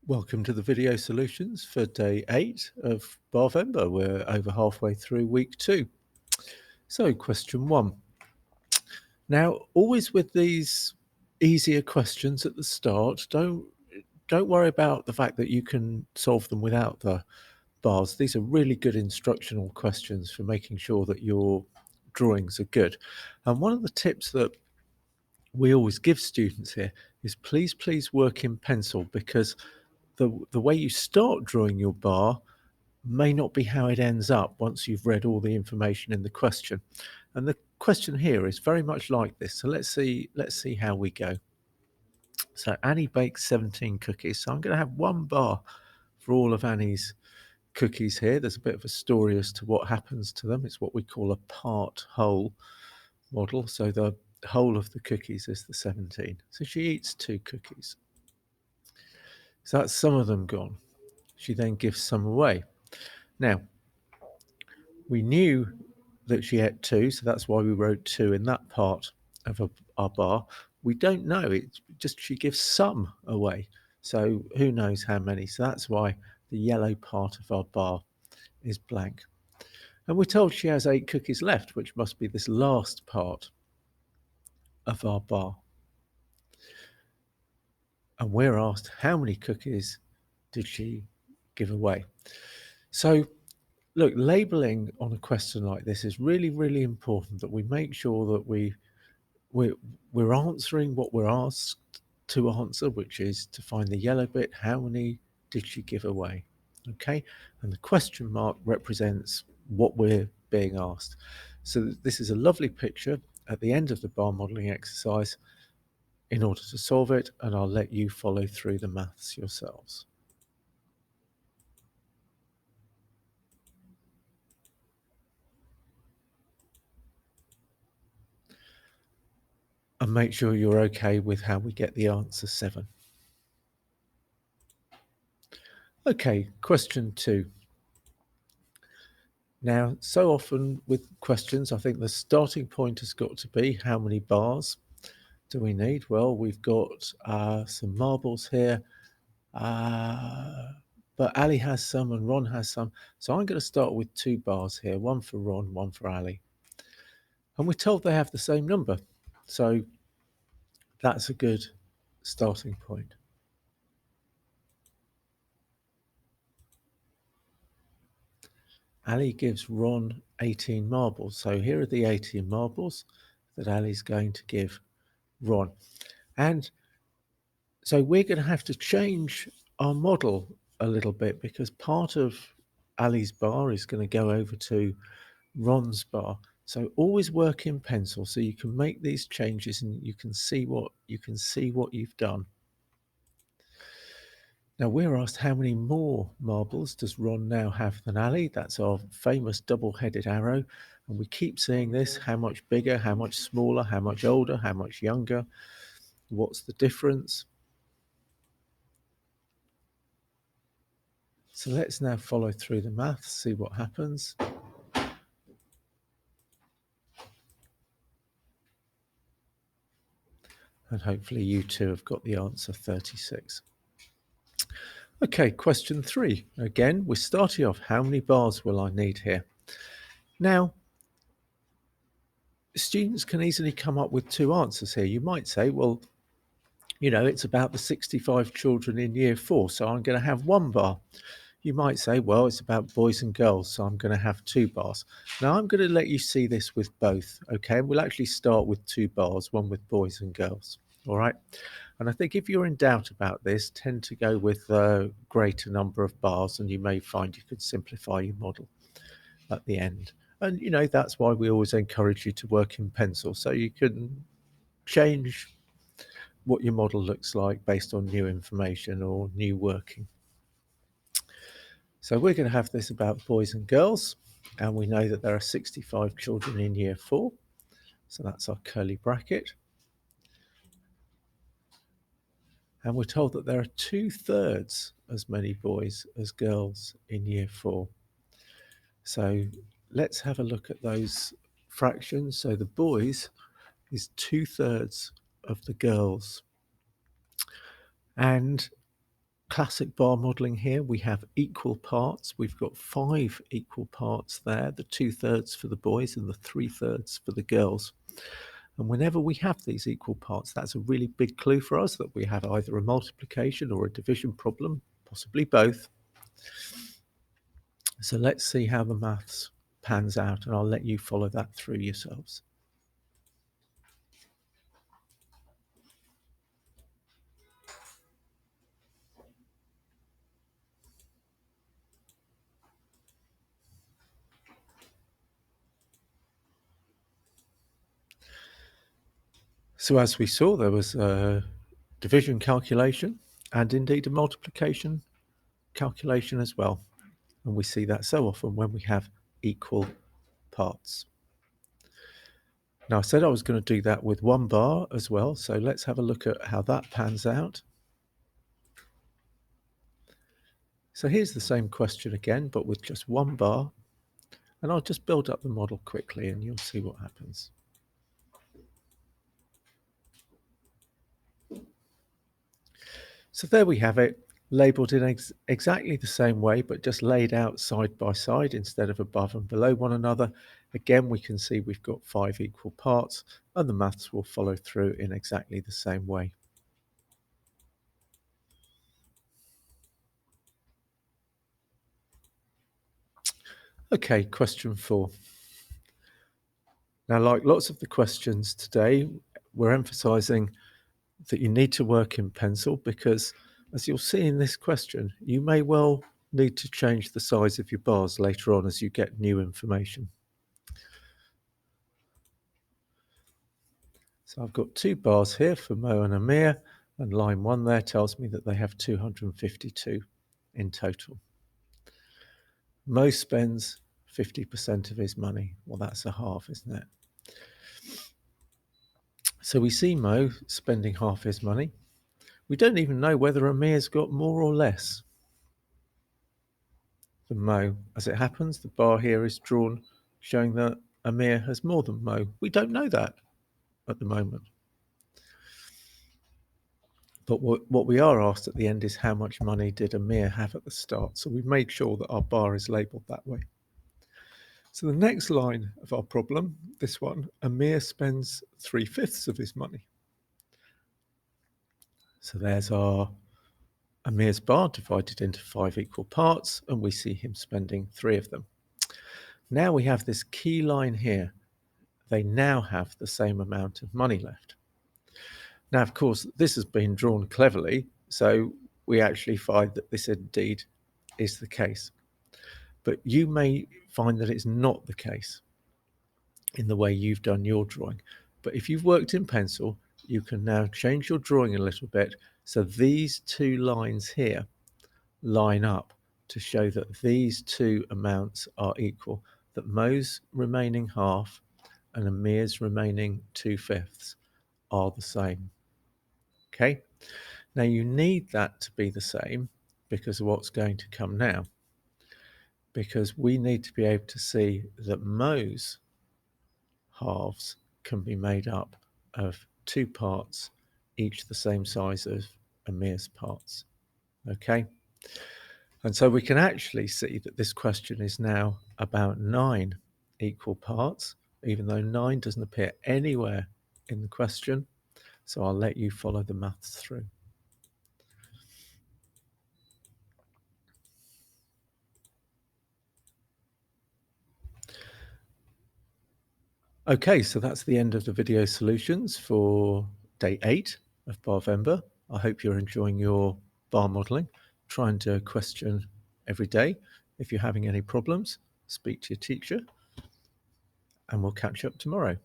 Welcome to the video solutions for day 8 of Barvember. We're over halfway through week 2. So, question 1. Now, always with these easier questions at the start, don't worry about the fact that you can solve them without the bars. These are really good instructional questions for making sure that your drawings are good. And one of the tips that we always give students here is please work in pencil, because the way you start drawing your bar may not be how it ends up once you've read all the information in the question. And the question here is very much like this. So let's see how we go. So Annie bakes 17 cookies. So I'm going to have one bar for all of Annie's cookies here. There's a bit of a story as to what happens to them. It's what we call a part whole model. So the whole of the cookies is the 17. So she eats 2 cookies. So that's some of them gone. She then gives some away. Now, we knew that she ate 2, so that's why we wrote 2 in that part of our bar. We don't know, it's just she gives some away, so who knows how many. So that's why the yellow part of our bar is blank. And we're told she has 8 cookies left, which must be this last part of our bar. And we're asked, how many cookies did she give away? So look, labeling on a question like this is really, really important, that we make sure that we're answering what we're asked to answer, which is to find the yellow bit. How many did she give away? Okay, and the question mark represents what we're being asked. So this is a lovely picture at the end of the bar modeling exercise in order to solve it, and I'll let you follow through the maths yourselves. And make sure you're okay with how we get the answer 7. Okay, question 2. Now, so often with questions, I think the starting point has got to be, how many bars do we need? Well, we've got some marbles here, but Ali has some and Ron has some. So I'm going to start with 2 bars here, one for Ron, one for Ali. And we're told they have the same number. So that's a good starting point. Ali gives Ron 18 marbles. So here are the 18 marbles that Ali's going to give Ron. And so we're going to have to change our model a little bit, because part of Ali's bar is going to go over to Ron's bar. So always work in pencil so you can make these changes and you can see what you've done. Now we're asked, how many more marbles does Ron now have than Ali? That's our famous double-headed arrow. And we keep seeing this: how much bigger, how much smaller, how much older, how much younger, what's the difference? So let's now follow through the maths, see what happens. And hopefully you too have got the answer 36. Okay, question 3. Again, we're starting off, how many bars will I need here? Now, students can easily come up with 2 answers here. You might say, well, you know, it's about the 65 children in year 4, so I'm going to have 1 bar. You might say, well, it's about boys and girls, so I'm going to have 2 bars. Now, I'm going to let you see this with both, okay? We'll actually start with 2 bars, one with boys and girls, all right? And I think if you're in doubt about this, tend to go with a greater number of bars, and you may find you could simplify your model at the end. And, you know, that's why we always encourage you to work in pencil, so you can change what your model looks like based on new information or new working. So we're going to have this about boys and girls, and we know that there are 65 children in year 4, so that's our curly bracket. And we're told that there are 2/3 as many boys as girls in year 4. So let's have a look at those fractions. So the boys is 2/3 of the girls. And classic bar modelling here, we have equal parts. We've got 5 equal parts there, the 2/3 for the boys and the 3/3 for the girls. And whenever we have these equal parts, that's a really big clue for us that we have either a multiplication or a division problem, possibly both. So let's see how the maths pans out, and I'll let you follow that through yourselves. So as we saw, there was a division calculation and indeed a multiplication calculation as well. And we see that so often when we have equal parts. Now I said I was going to do that with 1 bar as well, so let's have a look at how that pans out. So here's the same question again, but with just 1 bar, and I'll just build up the model quickly and you'll see what happens. So there we have it, labelled in exactly the same way, but just laid out side by side instead of above and below one another. Again, we can see we've got 5 equal parts, and the maths will follow through in exactly the same way. Okay, question 4. Now, like lots of the questions today, we're emphasising that you need to work in pencil because, as you'll see in this question, you may well need to change the size of your bars later on as you get new information. So I've got 2 bars here for Mo and Amir, and line 1 there tells me that they have 252 in total. Mo spends 50% of his money. Well, that's a half, isn't it? So we see Mo spending half his money. We don't even know whether Amir's got more or less than Mo. As it happens, the bar here is drawn showing that Amir has more than Mo. We don't know that at the moment. But what we are asked at the end is how much money did Amir have at the start? So we've made sure that our bar is labelled that way. So the next line of our problem, this one, Amir spends 3/5 of his money. So there's our Amir's bar divided into 5 equal parts, and we see him spending 3 of them. Now we have this key line here. They now have the same amount of money left. Now, of course, this has been drawn cleverly, so we actually find that this indeed is the case. But you may find that it's not the case in the way you've done your drawing. But if you've worked in pencil, you can now change your drawing a little bit so these 2 lines here line up to show that these 2 amounts are equal, that Mo's remaining half and Amir's remaining 2/5 are the same. Okay, now you need that to be the same because of what's going to come now, because we need to be able to see that Mo's halves can be made up of 2 parts, each the same size as Amir's parts. Okay, and so we can actually see that this question is now about 9 equal parts, even though 9 doesn't appear anywhere in the question. So I'll let you follow the maths through. Okay, so that's the end of the video solutions for day 8 of Barvember. I hope you're enjoying your bar modelling. Try and do a question every day. If you're having any problems, speak to your teacher, and we'll catch up tomorrow.